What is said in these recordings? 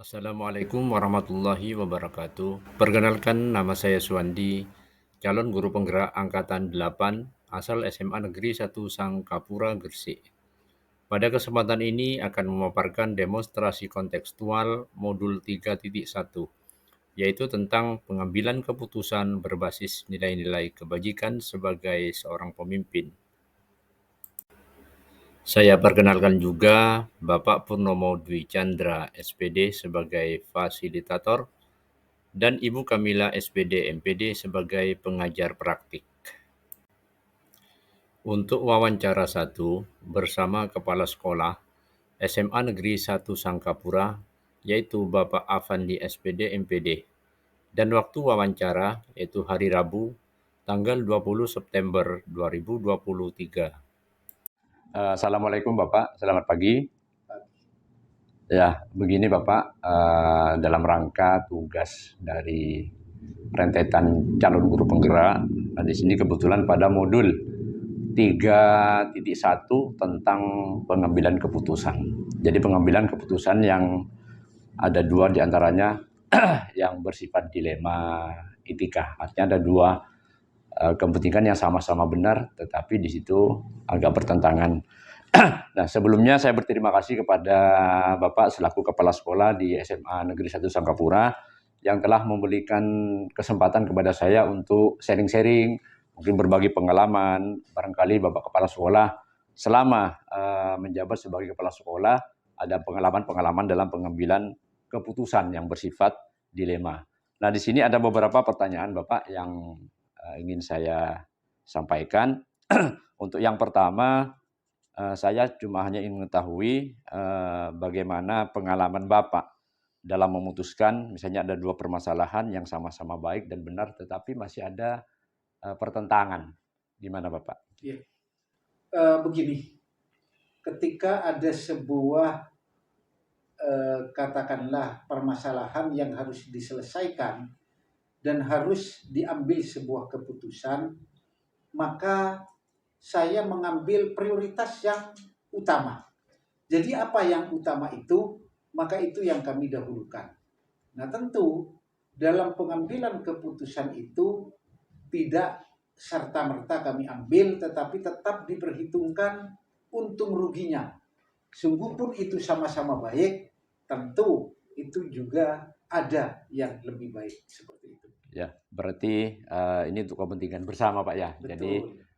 Assalamualaikum warahmatullahi wabarakatuh. Perkenalkan, nama saya Suwandi, calon guru penggerak angkatan 8 asal SMA Negeri 1 Sangkapura, Gresik. Pada kesempatan ini akan memaparkan demonstrasi kontekstual modul 3.1, yaitu tentang pengambilan keputusan berbasis nilai-nilai kebajikan sebagai seorang pemimpin. Saya perkenalkan juga Bapak Purnomo Dwi Chandra, SPD sebagai fasilitator, dan Ibu Kamila SPD MPD sebagai pengajar praktik. Untuk wawancara 1 bersama Kepala Sekolah SMA Negeri 1 Sangkapura, yaitu Bapak Afandi SPD MPD, dan waktu wawancara yaitu hari Rabu, tanggal 20 September 2023. Assalamualaikum Bapak, selamat pagi. Ya, begini Bapak, dalam rangka tugas dari rentetan calon guru penggerak, di sini kebetulan pada modul 3.1 tentang pengambilan keputusan. Jadi pengambilan keputusan yang ada dua diantaranya yang bersifat dilema etika. Artinya ada dua kepentingan yang sama-sama benar, tetapi di situ agak bertentangan. Nah, sebelumnya saya berterima kasih kepada Bapak selaku Kepala Sekolah di SMA Negeri 1 Sangkapura yang telah memberikan kesempatan kepada saya untuk sharing-sharing, mungkin berbagi pengalaman. Barangkali Bapak Kepala Sekolah selama menjabat sebagai Kepala Sekolah ada pengalaman-pengalaman dalam pengambilan keputusan yang bersifat dilema. Nah, di sini ada beberapa pertanyaan Bapak yang ingin saya sampaikan. Untuk yang pertama, saya cuma hanya ingin mengetahui bagaimana pengalaman Bapak dalam memutuskan, misalnya ada dua permasalahan yang sama-sama baik dan benar, tetapi masih ada pertentangan. Gimana Bapak? Ya. Begini, ketika ada sebuah katakanlah permasalahan yang harus diselesaikan dan harus diambil sebuah keputusan, maka saya mengambil prioritas yang utama. Jadi apa yang utama itu, maka itu yang kami dahulukan. Nah tentu dalam pengambilan keputusan itu tidak serta-merta kami ambil, tetapi tetap diperhitungkan untung ruginya. Sungguh pun itu sama-sama baik, tentu itu juga ada yang lebih baik seperti itu. Ya, berarti ini untuk kepentingan bersama Pak ya. Betul, jadi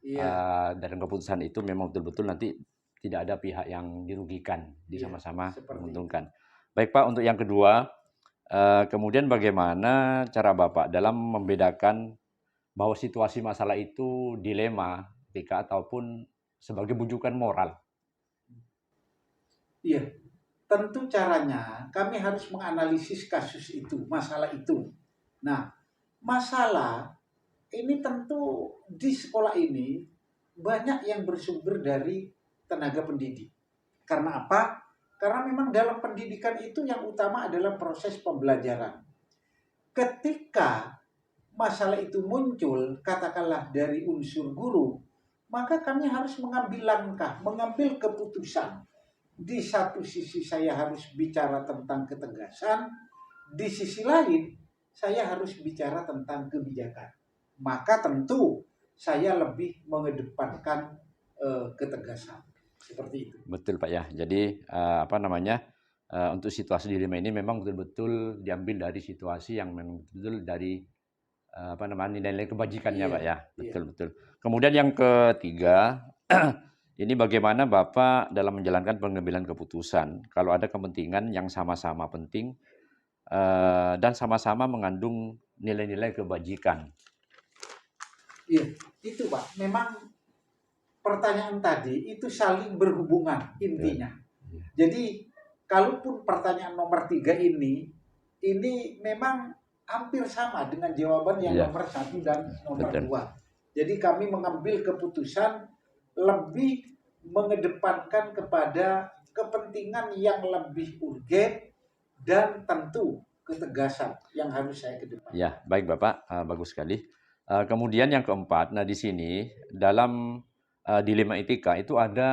iya. dalam keputusan itu memang betul-betul nanti tidak ada pihak yang dirugikan, sama-sama menguntungkan. Baik Pak, untuk yang kedua, kemudian bagaimana cara Bapak dalam membedakan bahwa situasi masalah itu dilema, etika ataupun sebagai bujukan moral? Iya, tentu caranya kami harus menganalisis kasus itu, masalah itu. Nah, masalah ini tentu di sekolah ini banyak yang bersumber dari tenaga pendidik. Karena apa? Karena memang dalam pendidikan itu yang utama adalah proses pembelajaran. Ketika masalah itu muncul, katakanlah dari unsur guru, maka kami harus mengambil langkah, mengambil keputusan. Di satu sisi saya harus bicara tentang ketegasan, di sisi lain saya harus bicara tentang kebijakan. Maka tentu saya lebih mengedepankan ketegasan. Seperti itu. Betul Pak ya. Jadi untuk situasi dilema ini memang betul-betul diambil dari situasi yang memang betul dari nilai-nilai kebajikannya Pak ya. Betul-betul. Kemudian yang ketiga, ini bagaimana Bapak dalam menjalankan pengambilan keputusan kalau ada kepentingan yang sama-sama penting dan sama-sama mengandung nilai-nilai kebajikan. Iya, itu Pak. Memang pertanyaan tadi itu saling berhubungan intinya. Jadi kalaupun pertanyaan nomor 3 ini memang hampir sama dengan jawaban yang nomor 1 dan nomor 2. Jadi kami mengambil keputusan lebih mengedepankan kepada kepentingan yang lebih urgen dan tentu ketegasan yang harus saya kedepankan. Ya, baik Bapak, bagus sekali. Kemudian yang keempat, nah di sini dalam dilema etika itu ada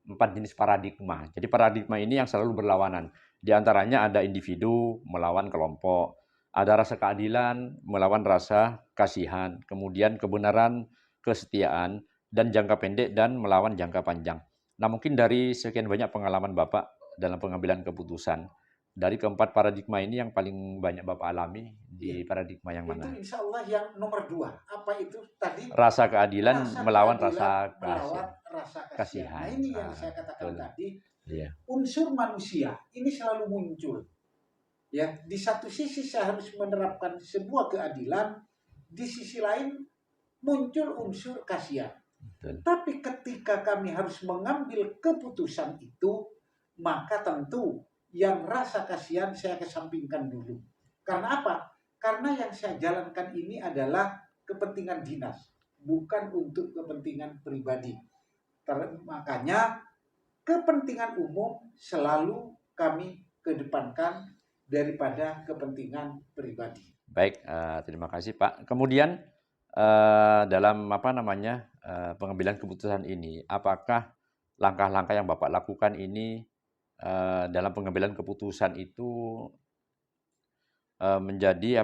4 jenis paradigma. Jadi paradigma ini yang selalu berlawanan. Di antaranya ada individu melawan kelompok, ada rasa keadilan melawan rasa kasihan, kemudian kebenaran, kesetiaan, dan jangka pendek dan melawan jangka panjang. Nah, mungkin dari sekian banyak pengalaman Bapak dalam pengambilan keputusan, dari keempat paradigma ini yang paling banyak Bapak alami Iya. di paradigma yang Itu mana? insya Allah yang nomor 2. Apa itu tadi? Rasa keadilan Rasa melawan keadilan rasa melawan rasa kasihan. Nah kasihan. ini yang saya katakan Betul. tadi, Iya. unsur manusia ini selalu muncul. Ya, di satu sisi saya harus menerapkan sebuah keadilan, di sisi lain muncul unsur kasihan. Betul. Tapi ketika kami harus mengambil keputusan itu, maka tentu yang rasa kasihan saya kesampingkan dulu. Karena apa? Karena yang saya jalankan ini adalah kepentingan dinas, bukan untuk kepentingan pribadi. Makanya kepentingan umum selalu kami kedepankan daripada kepentingan pribadi. Baik, terima kasih Pak. Kemudian dalam pengambilan keputusan ini, apakah langkah-langkah yang Bapak lakukan ini dalam pengambilan keputusan itu menjadi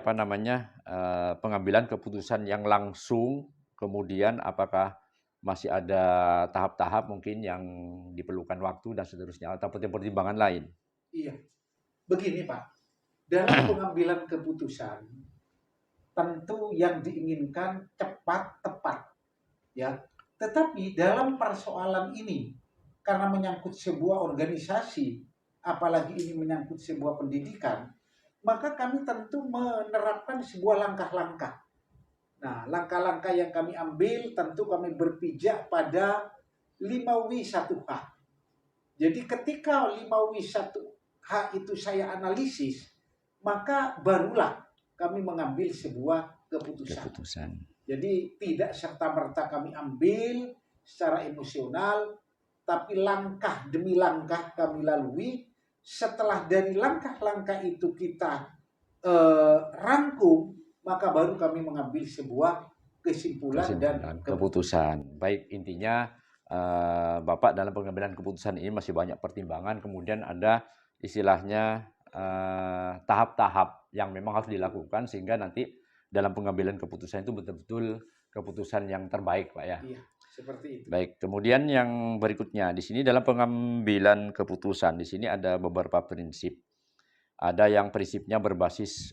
pengambilan keputusan yang langsung, kemudian apakah masih ada tahap-tahap mungkin yang diperlukan waktu dan seterusnya atau pertimbangan lain? Iya, begini Pak, dalam pengambilan keputusan tentu yang diinginkan cepat, tepat, ya. Tetapi dalam persoalan ini, karena menyangkut sebuah organisasi, apalagi ini menyangkut sebuah pendidikan, maka kami tentu menerapkan sebuah langkah-langkah. Nah, langkah-langkah yang kami ambil tentu kami berpijak pada 5W1H. Jadi ketika 5W1H itu saya analisis, maka barulah kami mengambil sebuah keputusan. Jadi tidak serta-merta kami ambil secara emosional, tapi langkah demi langkah kami lalui. Setelah dari langkah-langkah itu kita rangkum, maka baru kami mengambil sebuah kesimpulan dan keputusan. Baik, intinya Bapak dalam pengambilan keputusan ini masih banyak pertimbangan, kemudian ada istilahnya tahap-tahap yang memang harus dilakukan sehingga nanti dalam pengambilan keputusan itu betul-betul keputusan yang terbaik, Pak ya. Iya, seperti itu. Baik, kemudian yang berikutnya di sini dalam pengambilan keputusan di sini ada beberapa prinsip. Ada yang prinsipnya berbasis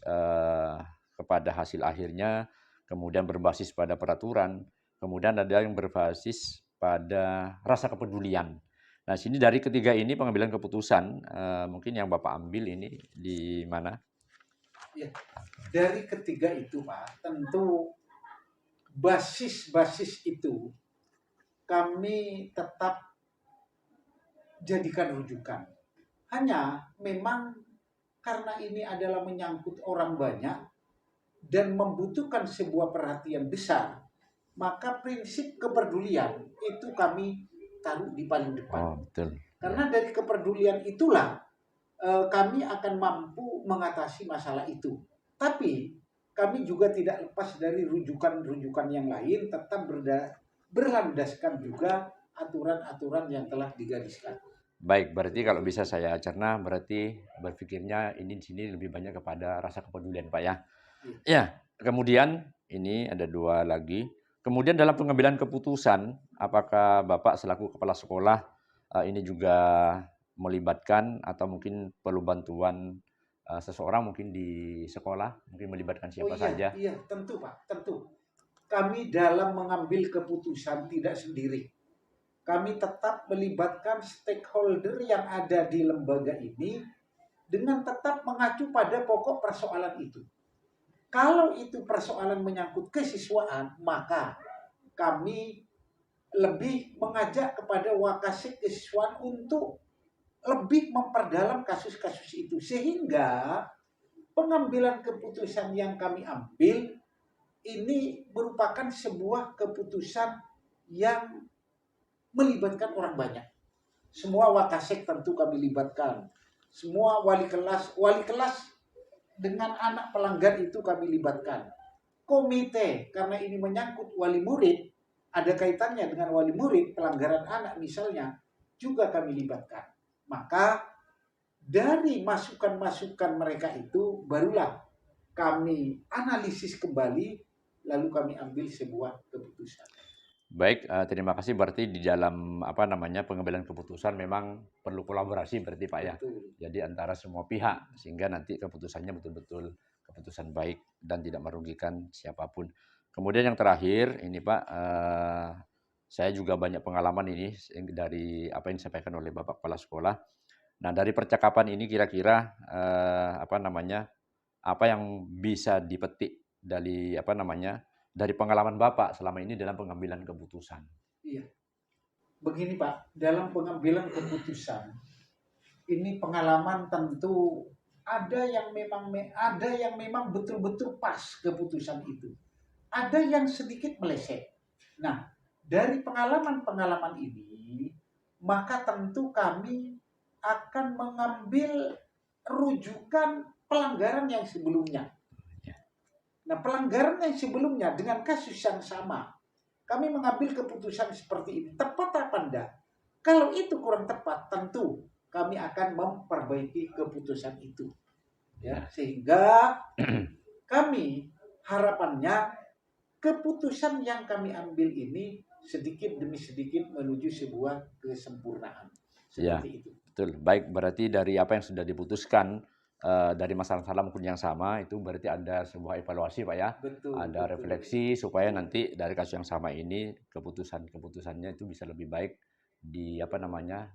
kepada hasil akhirnya, kemudian berbasis pada peraturan, kemudian ada yang berbasis pada rasa kepedulian. Nah, sini dari ketiga ini pengambilan keputusan mungkin yang Bapak ambil ini di mana? Ya, dari ketiga itu Pak, tentu basis-basis itu kami tetap jadikan rujukan. Hanya memang karena ini adalah menyangkut orang banyak dan membutuhkan sebuah perhatian besar, maka prinsip kepedulian itu kami taruh di paling depan. Betul. Karena dari kepedulian itulah kami akan mampu mengatasi masalah itu. Tapi kami juga tidak lepas dari rujukan-rujukan yang lain, tetap berlandaskan juga aturan-aturan yang telah digariskan. Baik, berarti kalau bisa saya cerna, berarti berpikirnya ini di sini lebih banyak kepada rasa kepedulian, Pak ya. Ya, kemudian ini ada dua lagi. Kemudian dalam pengambilan keputusan, apakah Bapak selaku kepala sekolah ini juga melibatkan atau mungkin perlu bantuan seseorang mungkin di sekolah, mungkin melibatkan siapa saja? Iya, tentu Pak, tentu. Kami dalam mengambil keputusan tidak sendiri. Kami tetap melibatkan stakeholder yang ada di lembaga ini dengan tetap mengacu pada pokok persoalan itu. Kalau itu persoalan menyangkut kesiswaan, maka kami lebih mengajak kepada Wakasek Kesiswaan untuk lebih memperdalam kasus-kasus itu. Sehingga pengambilan keputusan yang kami ambil ini merupakan sebuah keputusan yang melibatkan orang banyak. Semua Wakasek tentu kami libatkan. Semua wali kelas dengan anak pelanggan itu kami libatkan. Komite, karena ini menyangkut wali murid, ada kaitannya dengan wali murid, pelanggaran anak misalnya, juga kami libatkan. Maka Dari masukan-masukan mereka itu barulah kami analisis kembali, lalu kami ambil sebuah keputusan. Baik, terima kasih. Berarti di dalam apa namanya pengambilan keputusan memang perlu kolaborasi berarti Pak ya. Betul. Jadi antara semua pihak sehingga nanti keputusannya betul-betul keputusan baik dan tidak merugikan siapapun. Kemudian yang terakhir ini Pak, saya juga banyak pengalaman ini dari apa yang disampaikan oleh Bapak Kepala Sekolah. Nah dari percakapan ini kira-kira apa namanya apa yang bisa dipetik dari apa namanya dari pengalaman Bapak selama ini dalam pengambilan keputusan? Iya. Begini Pak, dalam pengambilan keputusan, ini pengalaman tentu ada yang memang betul-betul pas keputusan itu. Ada yang sedikit meleset. Nah, dari pengalaman-pengalaman ini, maka tentu kami akan mengambil rujukan pelanggaran yang sebelumnya. Nah, pelanggaran yang sebelumnya dengan kasus yang sama, kami mengambil keputusan seperti ini. Tepat apa enggak? Kalau itu kurang tepat, tentu kami akan memperbaiki keputusan itu. Ya, sehingga kami harapannya keputusan yang kami ambil ini sedikit demi sedikit menuju sebuah kesempurnaan. Ya, Seperti itu. betul. Baik, berarti dari apa yang sudah diputuskan dari masalah-masalah mungkin yang sama itu berarti ada sebuah evaluasi Pak ya, Betul, ada betul. refleksi supaya nanti dari kasus yang sama ini keputusan-keputusannya itu bisa lebih baik di apa namanya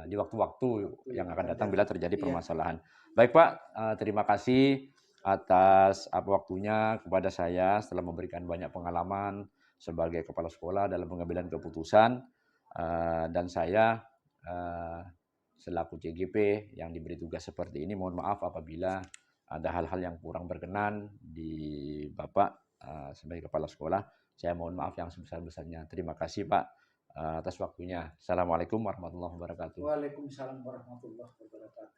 di waktu-waktu yang akan datang bila terjadi Iya. permasalahan. Baik Pak, terima kasih atas apa waktunya kepada saya setelah memberikan banyak pengalaman sebagai kepala sekolah dalam pengambilan keputusan dan saya selaku CGP yang diberi tugas seperti ini, mohon maaf apabila ada hal-hal yang kurang berkenan di Bapak sebagai kepala sekolah. Saya mohon maaf yang sebesar-besarnya. Terima kasih Pak atas waktunya. Assalamualaikum warahmatullahi wabarakatuh. Waalaikumsalam warahmatullahi wabarakatuh.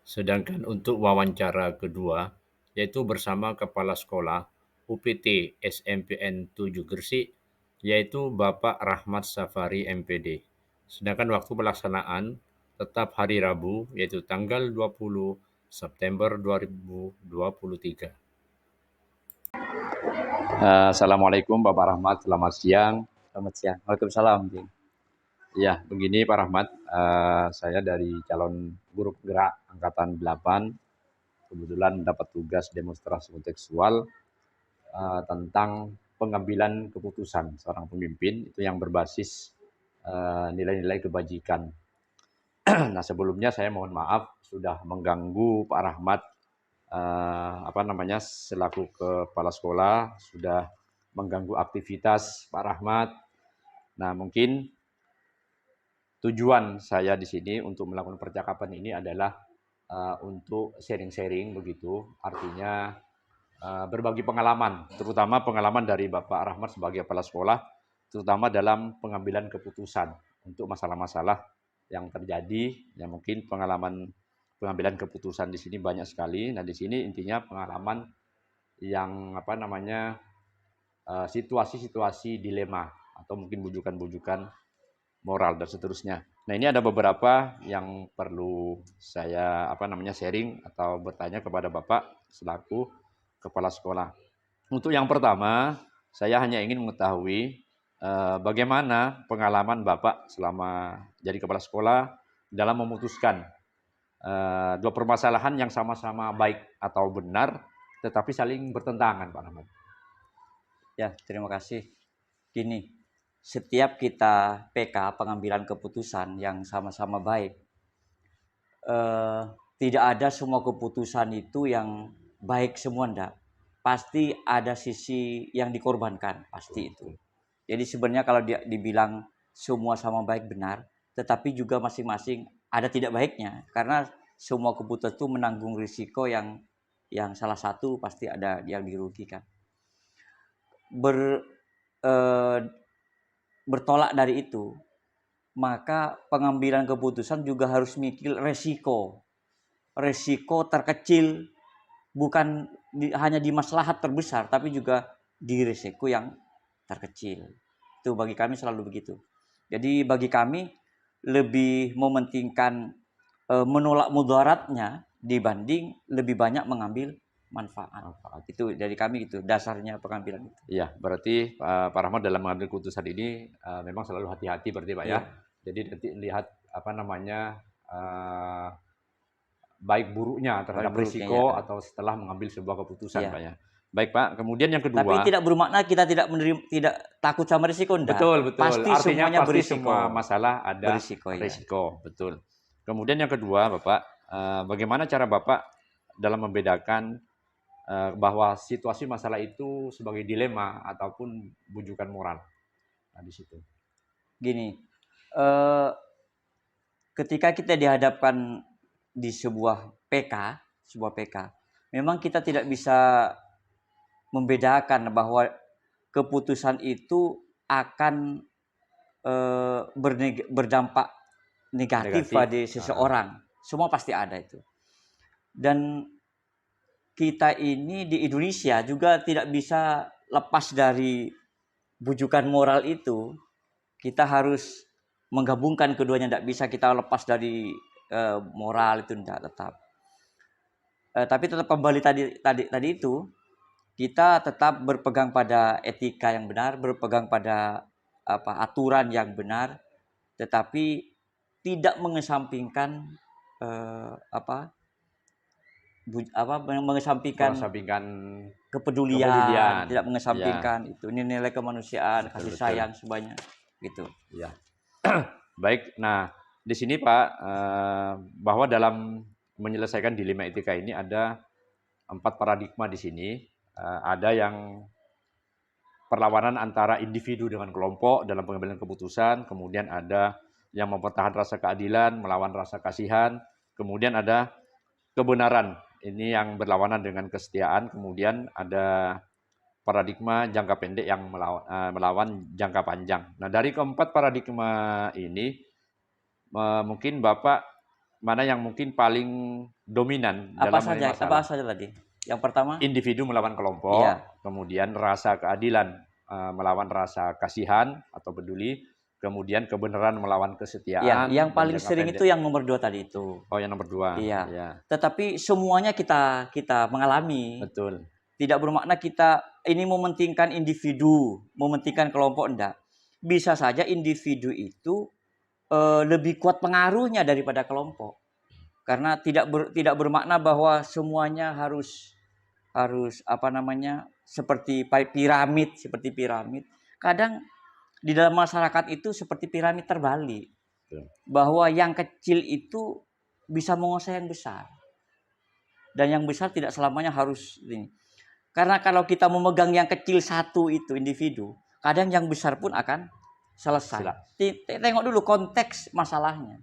Sedangkan untuk wawancara kedua, yaitu bersama Kepala Sekolah UPT SMPN 7 Gresik, yaitu Bapak Rahmat Safari MPD. Sedangkan waktu pelaksanaan tetap hari Rabu, yaitu tanggal 20 September 2023. Assalamualaikum Bapak Rahmat, selamat siang. Selamat siang. Waalaikumsalam. Ya, begini Pak Rahmat, saya dari calon guru penggerak Angkatan 8, kebetulan mendapat tugas demonstrasi kontekstual tentang pengambilan keputusan seorang pemimpin itu yang berbasis nilai-nilai kebajikan. Nah, sebelumnya saya mohon maaf sudah mengganggu Pak Rahmat selaku kepala sekolah, sudah mengganggu aktivitas Pak Rahmat. Nah, mungkin tujuan saya di sini untuk melakukan percakapan ini adalah untuk sharing-sharing begitu, artinya berbagi pengalaman, terutama pengalaman dari Bapak Rahmat sebagai kepala sekolah, terutama dalam pengambilan keputusan untuk masalah-masalah yang terjadi, yang mungkin pengalaman pengambilan keputusan di sini banyak sekali. Nah, di sini intinya pengalaman yang situasi-situasi dilema atau mungkin bujukan-bujukan moral dan seterusnya. Nah, ini ada beberapa yang perlu saya sharing atau bertanya kepada Bapak selaku kepala sekolah. Untuk yang pertama, saya hanya ingin mengetahui bagaimana pengalaman Bapak selama jadi kepala sekolah dalam memutuskan dua permasalahan yang sama-sama baik atau benar, tetapi saling bertentangan, Pak Rahmat. Ya, terima kasih. Gini, setiap kita PK pengambilan keputusan yang sama-sama baik, tidak ada semua keputusan itu yang baik semua, enggak. Pasti ada sisi yang dikorbankan, pasti itu. Jadi sebenarnya kalau dibilang semua sama baik benar, tetapi juga masing-masing ada tidak baiknya, karena semua keputusan itu menanggung risiko yang salah satu pasti ada yang dirugikan. Bertolak dari itu, maka pengambilan keputusan juga harus mikir resiko terkecil, bukan hanya di maslahat terbesar, tapi juga di resiko yang terkecil. Itu bagi kami selalu begitu. Jadi bagi kami lebih mementingkan menolak mudaratnya dibanding lebih banyak mengambil manfaat. Itu dari kami itu dasarnya pengambilan itu. Iya, berarti Pak Rahmat dalam mengambil keputusan ini memang selalu hati-hati berarti Pak ya. Iya. Jadi nanti lihat apa namanya baik buruknya terhadap Baik buruknya, risiko ya. atau setelah mengambil sebuah keputusan Iya. Pak ya. Baik Pak, kemudian yang Tapi kedua. tidak bermakna kita tidak takut sama risiko, enggak. Betul, betul. Pasti Artinya semuanya pasti berisiko. semua masalah ada Berisiko, ya. risiko, betul. Kemudian yang kedua Bapak, bagaimana cara Bapak dalam membedakan bahwa situasi masalah itu sebagai dilema ataupun bujukan moral? Nah, di situ. Gini, ketika kita dihadapkan di sebuah PK, memang kita tidak bisa membedakan bahwa keputusan itu akan berdampak negatif pada seseorang. Semua pasti ada itu. Dan kita ini di Indonesia juga tidak bisa lepas dari bujukan moral itu. Kita harus menggabungkan keduanya, tidak bisa kita lepas dari moral itu, tidak tetap. Tapi tetap kembali tadi itu, kita tetap berpegang pada etika yang benar, berpegang pada aturan yang benar, tetapi tidak mengesampingkan mengesampingkan kepedulian, tidak mengesampingkan itu nilai kemanusiaan, kasih sayang sebanyak gitu. Ya. Baik. Nah, di sini Pak, bahwa dalam menyelesaikan dilema etika ini ada 4 paradigma di sini. Ada yang perlawanan antara individu dengan kelompok dalam pengambilan keputusan, kemudian ada yang mempertahankan rasa keadilan melawan rasa kasihan, kemudian ada kebenaran, ini yang berlawanan dengan kesetiaan, kemudian ada paradigma jangka pendek yang melawan jangka panjang. Nah, dari keempat paradigma ini, mungkin Bapak mana yang mungkin paling dominan dalam masalah? Apa saja tadi? Yang pertama, individu melawan kelompok, iya. Kemudian rasa keadilan melawan rasa kasihan atau peduli, kemudian kebenaran melawan kesetiaan. Iya, yang paling sering pendek itu yang nomor 2 tadi itu. Oh, yang nomor 2. Iya. Ya. Tetapi semuanya kita mengalami. Betul. Tidak bermakna kita ini mementingkan individu, mementingkan kelompok, enggak. Bisa saja individu itu lebih kuat pengaruhnya daripada kelompok. Karena tidak bermakna bahwa semuanya harus seperti piramid. Kadang di dalam masyarakat itu seperti piramid terbalik. Bahwa yang kecil itu bisa menguasai yang besar. Dan yang besar tidak selamanya harus ini. Karena kalau kita memegang yang kecil satu itu individu, kadang yang besar pun akan selesai. Tengok dulu konteks masalahnya.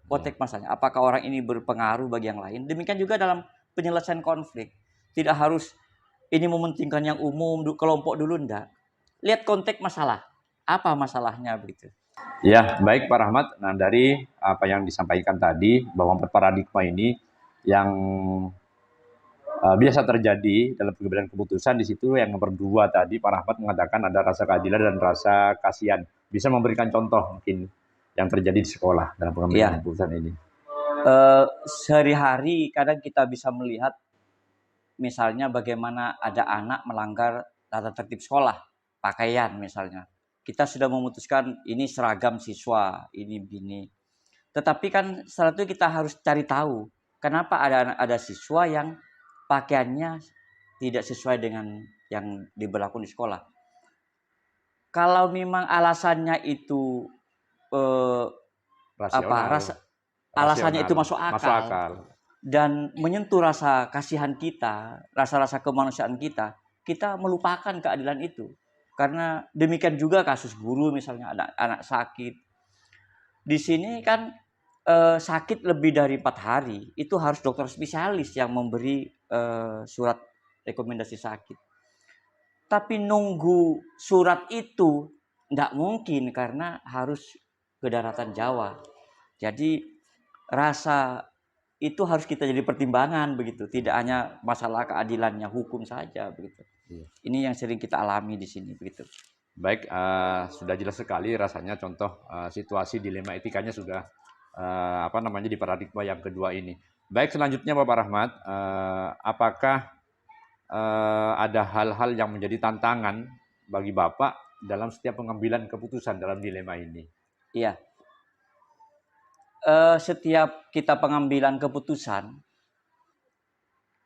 Konteks masalahnya. Apakah orang ini berpengaruh bagi yang lain? Demikian juga dalam penyelesaian konflik. Tidak harus ini mementingkan yang umum, kelompok dulu, enggak. Lihat konteks masalah. Apa masalahnya begitu? Ya, baik Pak Rahmat. Nah, dari apa yang disampaikan tadi, bahwa paradigma ini yang biasa terjadi dalam pengambilan keputusan, di situ yang nomor 2 tadi Pak Rahmat mengatakan ada rasa keadilan dan rasa kasihan. Bisa memberikan contoh mungkin yang terjadi di sekolah dalam pengambilan keputusan ini? Sehari-hari kadang kita bisa melihat misalnya bagaimana ada anak melanggar tata tertib sekolah, pakaian misalnya. Kita sudah memutuskan ini seragam siswa, ini begini. Tetapi kan setelah itu kita harus cari tahu kenapa ada siswa yang pakaiannya tidak sesuai dengan yang diberlakukan di sekolah. Kalau memang alasannya itu alasannya itu masuk akal dan menyentuh rasa kasihan kita, rasa kemanusiaan kita melupakan keadilan itu. Karena demikian juga kasus guru misalnya ada anak sakit. Di sini kan sakit lebih dari 4 hari, itu harus dokter spesialis yang memberi surat rekomendasi sakit. Tapi nunggu surat itu tidak mungkin karena harus ke daratan Jawa. Jadi rasa itu harus kita jadi pertimbangan begitu, tidak hanya masalah keadilannya hukum saja begitu. Ini yang sering kita alami di sini begitu. Baik, sudah jelas sekali rasanya contoh situasi dilema etikanya sudah di paradigma yang kedua ini. Baik, selanjutnya Bapak Rahmat, apakah ada hal-hal yang menjadi tantangan bagi Bapak dalam setiap pengambilan keputusan dalam dilema ini? Iya. Setiap kita pengambilan keputusan,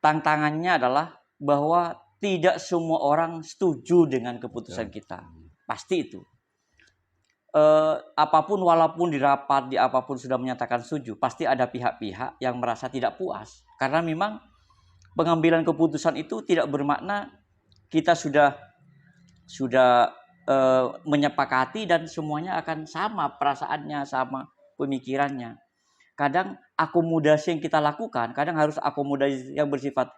tantangannya adalah bahwa tidak semua orang setuju dengan keputusan kita. Pasti itu. Apapun, walaupun di rapat, di apapun sudah menyatakan setuju, pasti ada pihak-pihak yang merasa tidak puas. Karena memang pengambilan keputusan itu tidak bermakna kita sudah menyepakati dan semuanya akan sama perasaannya, sama pemikirannya. Kadang akomodasi yang kita lakukan, kadang harus akomodasi yang bersifat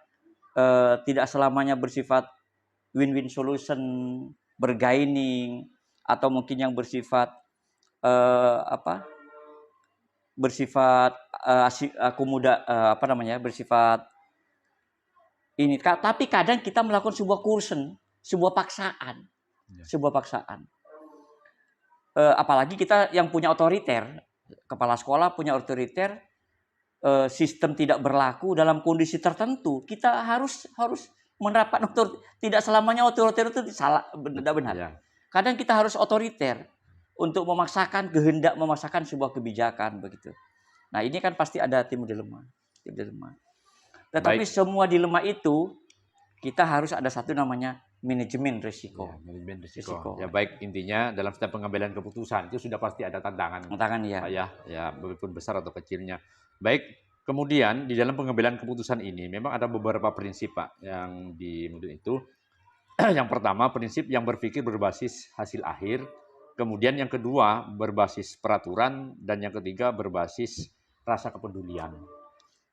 tidak selamanya bersifat win-win solution, bergaining, atau mungkin yang bersifat bersifat bersifat ini. Tapi kadang kita melakukan sebuah kursen, sebuah paksaan. Apalagi kita yang punya otoriter, kepala sekolah punya otoriter, sistem tidak berlaku dalam kondisi tertentu, kita harus menerapkan otoriter. Tidak selamanya otoriter itu salah, benar. Ya. Kadang kita harus otoriter untuk kehendak memaksakan sebuah kebijakan begitu. Nah, ini kan pasti ada tim dilema. Tetapi semua dilema itu kita harus ada satu namanya manajemen risiko. Ya, manajemen risiko. Ya, baik, intinya dalam setiap pengambilan keputusan itu sudah pasti ada tantangan ya. Ya, walaupun besar atau kecilnya. Baik, kemudian di dalam pengambilan keputusan ini memang ada beberapa prinsip, Pak, yang dimulai itu. Yang pertama, prinsip yang berpikir berbasis hasil akhir. Kemudian yang kedua, berbasis peraturan. Dan yang ketiga, berbasis rasa kepedulian.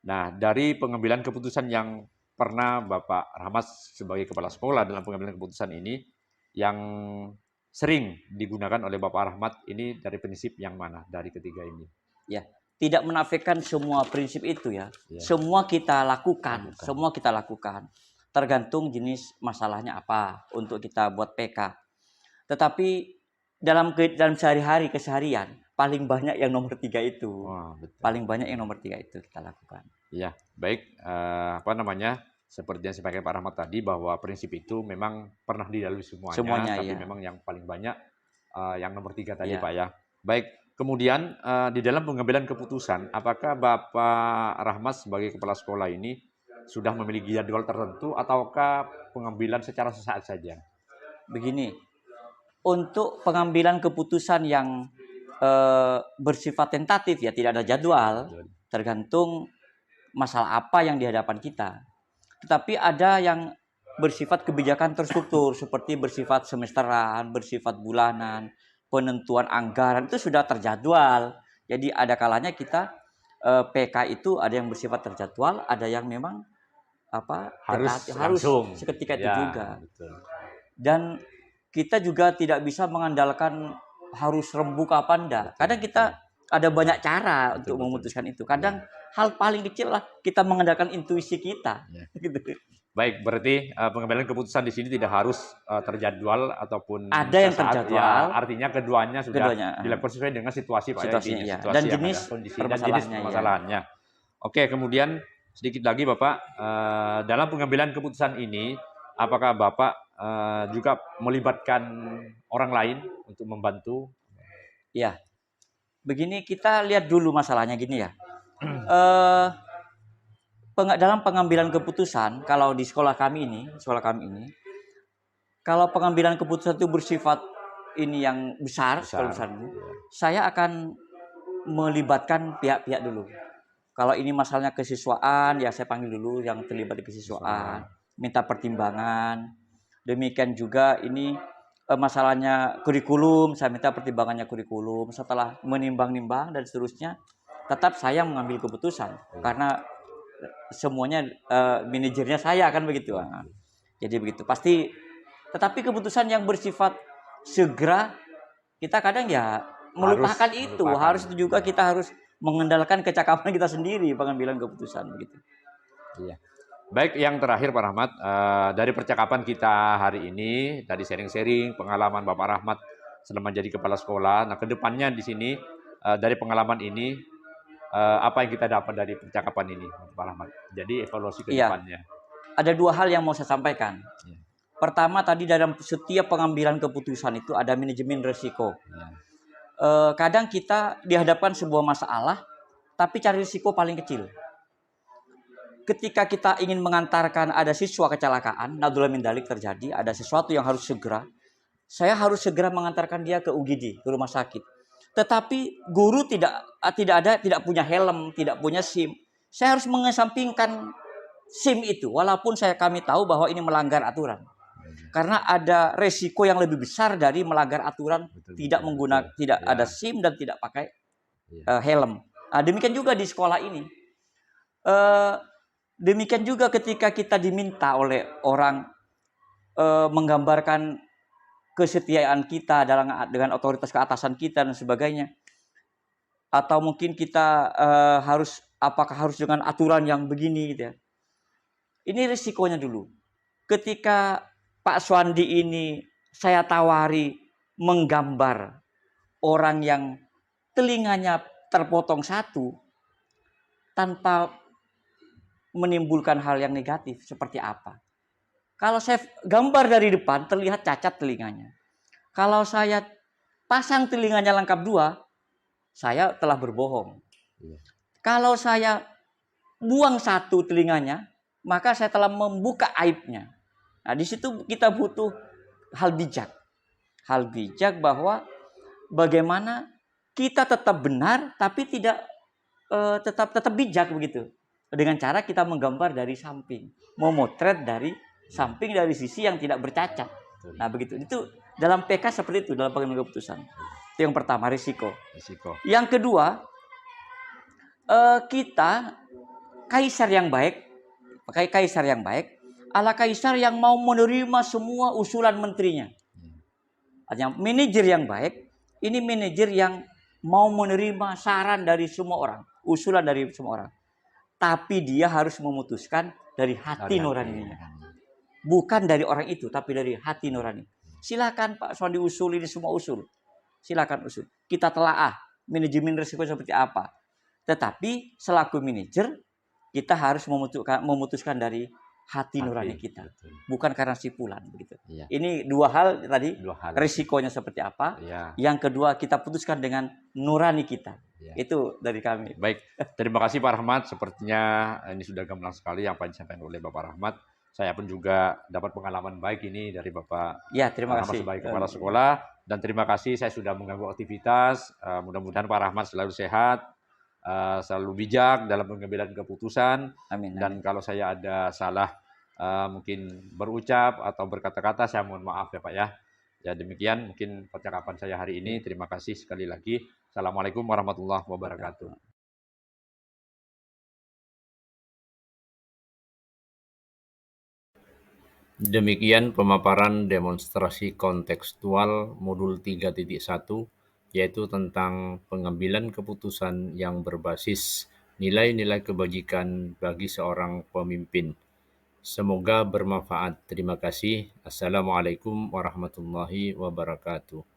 Nah, dari pengambilan keputusan yang pernah Bapak Rahmat sebagai kepala sekolah dalam pengambilan keputusan ini, yang sering digunakan oleh Bapak Rahmat ini dari prinsip yang mana dari ketiga ini? Ya, tidak menafikan semua prinsip itu ya. Semua kita lakukan. Tergantung jenis masalahnya apa untuk kita buat PK. Tetapi dalam sehari-hari keseharian paling banyak yang nomor 3 itu. Paling banyak yang nomor 3 itu kita lakukan. Ya, baik. Seperti yang disampaikan Pak Rahmat tadi, bahwa prinsip itu memang pernah dilalui semuanya, tapi memang yang paling banyak yang nomor 3 tadi, Pak ya. Baik. Kemudian di dalam pengambilan keputusan, apakah Bapak Rahmat sebagai kepala sekolah ini sudah memiliki jadwal tertentu ataukah pengambilan secara sesaat saja? Begini, untuk pengambilan keputusan yang bersifat tentatif ya tidak ada jadwal, tergantung masalah apa yang di hadapan kita. Tetapi ada yang bersifat kebijakan terstruktur seperti bersifat semesteran, bersifat bulanan, penentuan anggaran itu sudah terjadwal. Jadi ada kalanya kita PK itu ada yang bersifat terjadwal, ada yang memang harus seketika itu juga. Betul. Dan kita juga tidak bisa mengandalkan harus rembuk apa enggak. Kadang kita ada banyak cara untuk memutuskan itu. Kadang hal paling kecil lah kita mengandalkan intuisi kita. Gitu. Baik, berarti pengambilan keputusan di sini tidak harus terjadwal ataupun ada yang terjadwal. Ya, artinya keduanya sudah dilakukan sesuai dengan situasi, Pak. Situasinya, dan jenis permasalahannya. Oke, kemudian sedikit lagi Bapak, dalam pengambilan keputusan ini, apakah Bapak juga melibatkan orang lain untuk membantu? Iya. Begini, kita lihat dulu masalahnya gini ya. Dalam pengambilan keputusan, kalau di sekolah kami ini, kalau pengambilan keputusan itu bersifat ini yang besar. Saya akan melibatkan pihak-pihak dulu. Kalau ini masalahnya kesiswaan, ya saya panggil dulu yang terlibat di kesiswaan, minta pertimbangan. Demikian juga ini masalahnya kurikulum, saya minta pertimbangannya kurikulum. Setelah menimbang-nimbang dan seterusnya, tetap saya mengambil keputusan karena semuanya manajernya saya akan begitu. Jadi begitu. Pasti, tetapi keputusan yang bersifat segera kita kadang ya melupakan itu. Harus itu juga kita harus mengendalikan kecakapan kita sendiri pengambilan keputusan begitu. Iya. Baik, yang terakhir Pak Rahmat, dari percakapan kita hari ini, tadi sharing-sharing pengalaman Bapak Rahmat selama jadi kepala sekolah. Nah, kedepannya di sini dari pengalaman ini apa yang kita dapat dari percakapan ini, Pak Rahmat. Jadi evaluasi ke Iya. depannya. Ada dua hal yang mau saya sampaikan. Iya. Pertama, tadi dalam setiap pengambilan keputusan itu ada manajemen risiko. Ya. Kadang kita dihadapkan sebuah masalah, tapi cari risiko paling kecil. Ketika kita ingin mengantarkan ada siswa kecelakaan, naudzubillah min dzalik terjadi, ada sesuatu yang harus segera, saya harus segera mengantarkan dia ke UGD, ke rumah sakit. Tetapi guru tidak punya helm, tidak punya SIM. Saya harus mengesampingkan SIM itu, walaupun kami tahu bahwa ini melanggar aturan. Karena ada resiko yang lebih besar dari melanggar aturan, tidak ada SIM dan tidak pakai helm. Nah, demikian juga di sekolah ini. Demikian juga ketika kita diminta oleh orang menggambarkan kesetiaan kita dengan otoritas keatasan kita dan sebagainya, atau mungkin kita apakah harus dengan aturan yang begini gitu ya. Ini risikonya dulu. Ketika Pak Suwandi ini saya tawari menggambar orang yang telinganya terpotong satu tanpa menimbulkan hal yang negatif seperti apa. Kalau saya gambar dari depan terlihat cacat telinganya. Kalau saya pasang telinganya lengkap dua, saya telah berbohong. Kalau saya buang satu telinganya, maka saya telah membuka aibnya. Nah, di situ kita butuh hal bijak. Hal bijak bahwa bagaimana kita tetap benar tapi tidak tetap bijak begitu. Dengan cara kita menggambar dari samping, memotret dari samping dari sisi yang tidak bercacat. Nah, begitu. Itu dalam PK seperti itu, dalam pengambilan keputusan. Itu yang pertama, risiko. Yang kedua, kita kaisar yang baik, ala kaisar yang mau menerima semua usulan menterinya. Artinya manajer yang baik, ini manajer yang mau menerima saran dari semua orang, usulan dari semua orang. Tapi dia harus memutuskan dari hati nuraninya. Bukan dari orang itu, tapi dari hati nurani. Silakan Pak Suwandi usul ini semua usul. Silakan usul. Kita telaah manajemen risiko seperti apa. Tetapi selaku manajer, kita harus memutuskan dari hati nurani kita, bukan karena sipulan begitu. Ya. Ini dua hal tadi, risikonya seperti apa. Ya. Yang kedua, kita putuskan dengan nurani kita. Ya. Itu dari kami. Baik, terima kasih Pak Rahmat. Sepertinya ini sudah gamblang sekali yang disampaikan oleh Bapak Rahmat. Saya pun juga dapat pengalaman baik ini dari Bapak. Ya, terima kasih sebagai kepala sekolah. Dan terima kasih, saya sudah mengganggu aktivitas. Mudah-mudahan Pak Rahmat selalu sehat, selalu bijak dalam pengambilan keputusan. Amin. Dan kalau saya ada salah mungkin berucap atau berkata-kata, saya mohon maaf ya Pak ya. Ya demikian mungkin percakapan saya hari ini. Terima kasih sekali lagi. Assalamualaikum warahmatullahi wabarakatuh. Demikian pemaparan demonstrasi kontekstual modul 3.1, yaitu tentang pengambilan keputusan yang berbasis nilai-nilai kebajikan bagi seorang pemimpin. Semoga bermanfaat. Terima kasih. Assalamualaikum warahmatullahi wabarakatuh.